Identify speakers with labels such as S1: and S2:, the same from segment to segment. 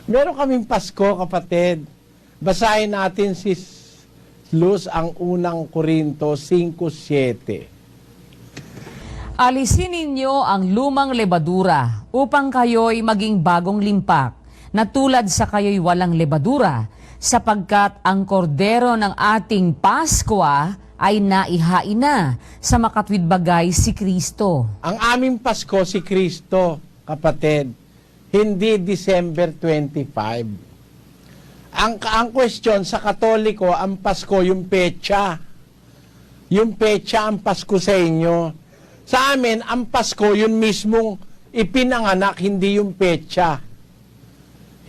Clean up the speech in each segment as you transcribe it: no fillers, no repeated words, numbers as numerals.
S1: Meron kaming Pasko, kapatid. Basahin natin si Luz ang unang Korinto 5:7.
S2: Alisin ninyo ang lumang lebadura upang kayo'y maging bagong limpak, na tulad sa kayo'y walang lebadura, sapagkat ang kordero ng ating Paskwa ay naihain na sa makatwid bagay si Kristo.
S1: Ang aming Pasko si Kristo, kapatid. Hindi December 25. Ang question sa Katoliko, ang Pasko yung petsa. Yung petsa ang Pasko sa inyo. Sa amin, ang Pasko yun mismong ipinanganak, hindi yung petsa.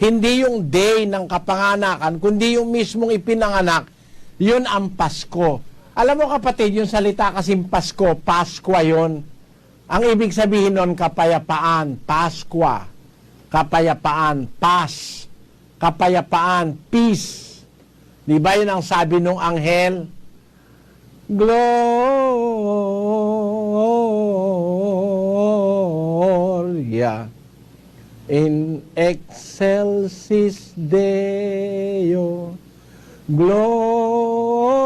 S1: Hindi yung day ng kapanganakan, kundi yung mismong ipinanganak, yun ang Pasko. Alam mo kapatid, yung salita kasing Pasko, Paskwa yun. Ang ibig sabihin nun, kapayapaan, Paskwa. Kapayapaan, Pas. Kapayapaan, Peace. Di ba yun ang sabi nung anghel? Gloria in excelsis Deo. Gloria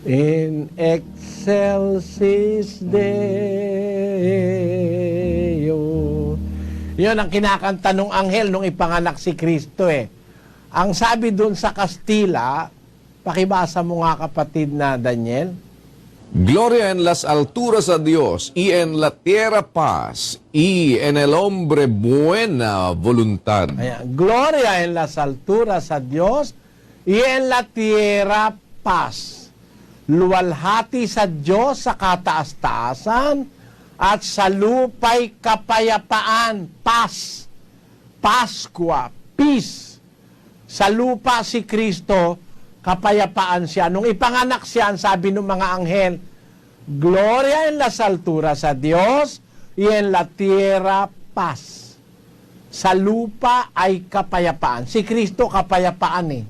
S1: in excelsis Deo. Yun ang kinakanta nung anghel nung ipanganak si Kristo eh. Ang sabi dun sa Kastila, pakibasa mo nga kapatid na Daniel.
S3: Gloria en las alturas a Dios y en la tierra paz y en el hombre buena voluntad.
S1: Ayan. Gloria en las alturas a Dios y en la tierra paz. Luwalhati sa Diyos sa kataas-taasan at sa lupa'y kapayapaan, paz, Paskwa, peace. Sa lupa si Kristo, kapayapaan siya. Nung ipanganak siya, sabi ng mga anghel, Gloria en las alturas a Dios y en la tierra paz. Sa lupa ay kapayapaan. Si Kristo kapayapaan eh.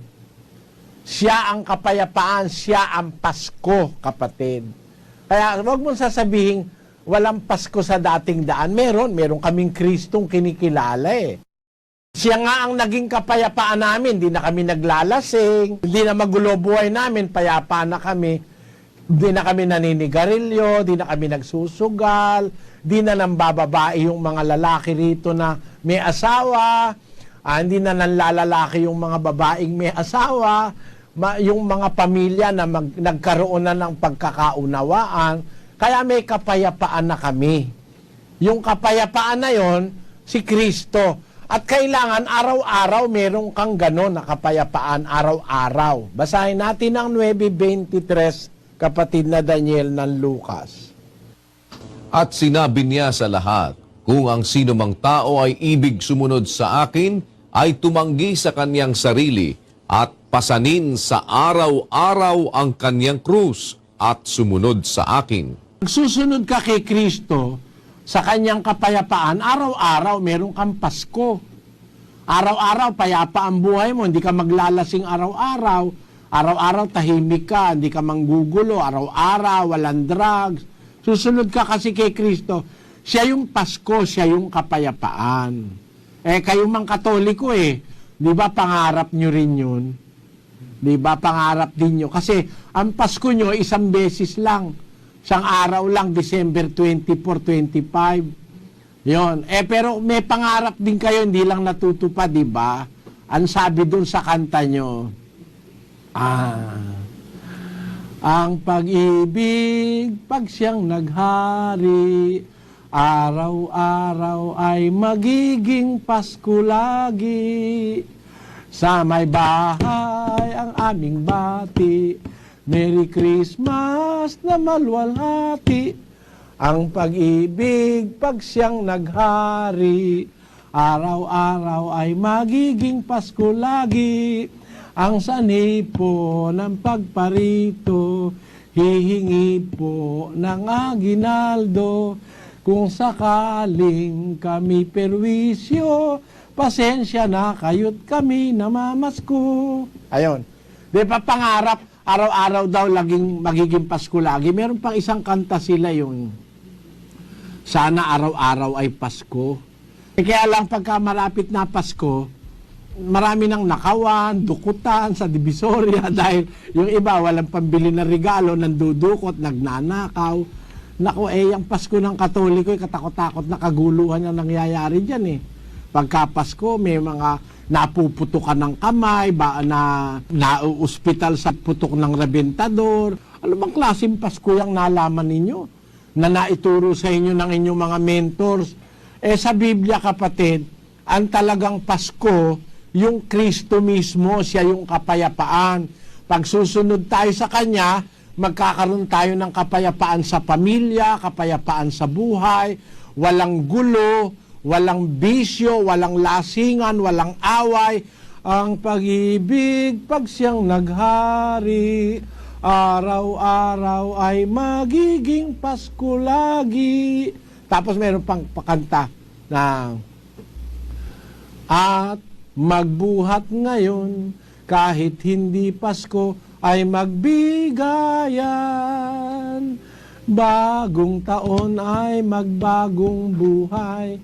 S1: Siya ang kapayapaan, siya ang Pasko, kapatid. Kaya wag mong sasabihin, walang Pasko sa dating daan. Meron kaming Kristong kinikilala eh. Siya nga ang naging kapayapaan namin. Hindi na kami naglalasing, hindi na magulo buhay namin, payapa na kami. Hindi na kami naninigarilyo, hindi na kami nagsusugal, hindi na nambababae yung mga lalaki rito na may asawa, hindi na nanlalalaki yung mga babaeng may asawa, yung mga pamilya na nagkaroon na ng pagkakaunawaan. Kaya may kapayapaan na kami. Yung kapayapaan na yon, si Kristo. At kailangan araw-araw meron kang gano'n na kapayapaan araw-araw. Basahin natin ang 9:23, kapatid na Daniel ng Lucas.
S3: At sinabi niya sa lahat, kung ang sino mang tao ay ibig sumunod sa akin, ay tumanggi sa kanyang sarili at pasanin sa araw-araw ang kanyang krus at sumunod sa akin.
S1: Susunod ka kay Kristo sa kanyang kapayapaan, araw-araw meron kang Pasko. Araw-araw payapa ang buhay mo, hindi ka maglalasing araw-araw. Araw-araw tahimik ka, hindi ka manggugulo, araw-araw walang drugs. Susunod ka kasi kay Kristo. Siya yung Pasko, siya yung kapayapaan. Kayo mang Katoliko di ba pangarap nyo rin yun? Di ba pangarap din nyo? Kasi ang Pasko nyo isang beses lang. Isang araw lang, December 24, 25. Yun. Pero may pangarap din kayo, hindi lang natutupad, di ba? Ang sabi dun sa kanta nyo, ang pag-ibig, pag siyang naghari, araw-araw ay magiging Pasko lagi. Sa may bahay ang aming bati, Merry Christmas na maluwalhati. Ang pag-ibig, pag siyang naghari, araw-araw ay magiging Pasko lagi. Ang sanhi po ng pagparito, hihingi po ng aginaldo. Kung sakaling kami perwisyo, pasensya na kayo't kami namamasko. Ayun. Di ba pangarap, araw-araw daw magiging Pasko lagi. Meron pang isang kanta sila yung sana araw-araw ay Pasko. Kaya lang pagka malapit na Pasko, marami nang nakawan, dukutan sa Divisoria dahil yung iba walang pambili na regalo, nandudukot, nagnanakaw. Naku, yung Pasko ng Katoliko, katakot-takot na kaguluhan ang nangyayari dyan eh. Pagka Pasko, may mga napuputukan ng kamay, nauuspital sa putok ng rebentador. Ano bang klaseng Pasko yung nalaman ninyo? Na naituro sa inyo ng inyong mga mentors. Sa Biblia, kapatid, ang talagang Pasko, yung Kristo mismo, siya yung kapayapaan. Pag susunod tayo sa Kanya, magkakaroon tayo ng kapayapaan sa pamilya, kapayapaan sa buhay, walang gulo, walang bisyo, walang lasingan, walang away. Ang pag-ibig, pag siyang naghari, araw-araw ay magiging Pasko lagi. Tapos meron pang pakanta na at magbuhat ngayon kahit hindi Pasko ay magbigayan. Bagong taon ay magbagong buhay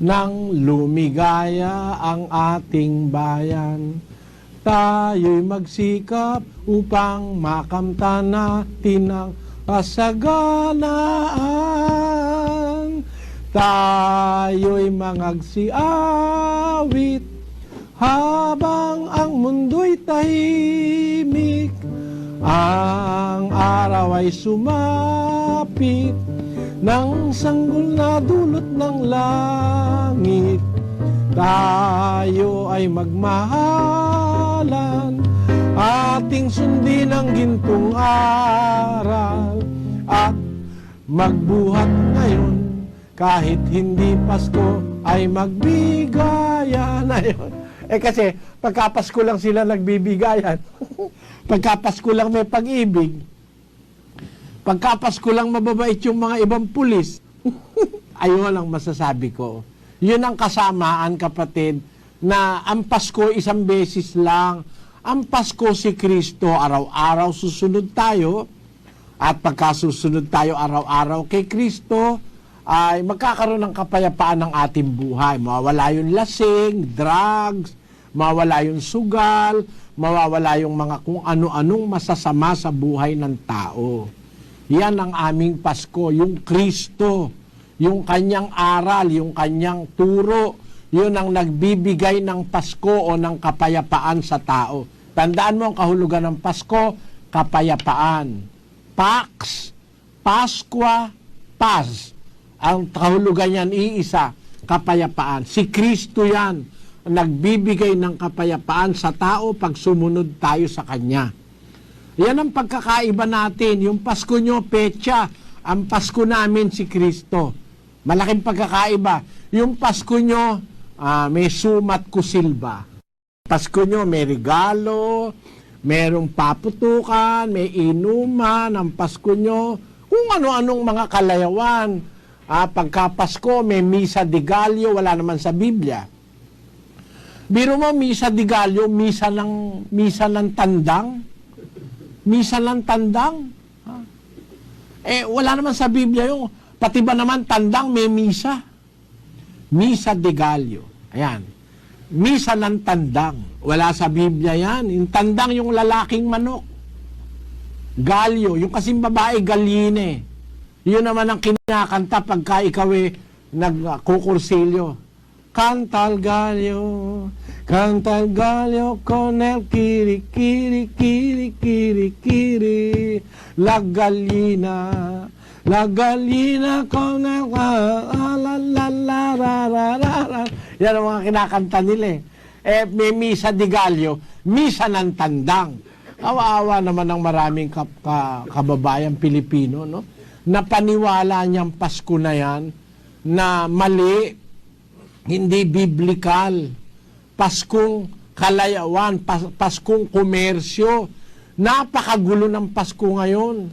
S1: nang lumigaya ang ating bayan. Tayo'y magsikap upang makamtan natin ang kasaganaan. Tayo'y mangagsiawit habang ang mundo'y tahimik. Ang araw ay sumapit ng sanggol na dulot ng langit. Tayo ay magmahalan, ating sundin ang gintong aral, at magbuhat ngayon kahit hindi Pasko ay magbigayan. Ayun. Kasi pagka-Pasko lang sila nagbibigayan. Pagka-Pasko lang may pag-ibig. Pagka-Pasko lang mababait yung mga ibang pulis. Ayun ang masasabi ko. Yun ang kasamaan, kapatid, na ang Pasko isang beses lang. Ang Pasko si Kristo, araw-araw susunod tayo. At pagka susunod tayo araw-araw kay Kristo, ay magkakaroon ng kapayapaan ng ating buhay. Mawawala yung lasing, drugs, mawawala yung sugal, mawawala yung mga kung ano-anong masasama sa buhay ng tao. Yan ang aming Pasko, yung Kristo, yung kanyang aral, yung kanyang turo, yun ang nagbibigay ng Pasko o ng kapayapaan sa tao. Tandaan mo ang kahulugan ng Pasko, kapayapaan. Pax, Pasqua, Paz. Ang kahulugan niyan iisa, kapayapaan. Si Kristo yan, nagbibigay ng kapayapaan sa tao pag sumunod tayo sa Kanya. Yan ang pagkakaiba natin. Yung Pasko nyo, petsa. Ang Pasko namin si Kristo. Malaking pagkakaiba. Yung Pasko nyo, may sumat kusilba. Pasko nyo, may regalo, merong paputukan, may inuman. Ang Pasko nyo, kung ano-anong mga kalayawan. Pagka Pasko, may Misa de Gallo, wala naman sa Biblia. Biro mo, Misa de Gallo, misa ng tandang. Misa ng tandang. Wala naman sa Biblia yung, pati ba naman tandang may misa? Misa de Gallo. Ayan. Misa ng tandang. Wala sa Biblia yan. Yung tandang yung lalaking manok. Galyo. Yung kasing babae, galine. Yun naman ang kinakanta pagka ikaw nagkukursilyo. Canta el gallo con el kiri, kiri, kiri, kiri, kiri. La gallina con el la la la la la la. Yan ang mga kinakanta nila may Misa de Gallo, Misa ng Tandang. Awa-awa naman ng maraming kababayan Pilipino, no? Napaniwala niyang Pasko na yan na mali, hindi biblikal. Paskong kalayawan, Paskong komersyo. Napakagulo ng Pasko ngayon.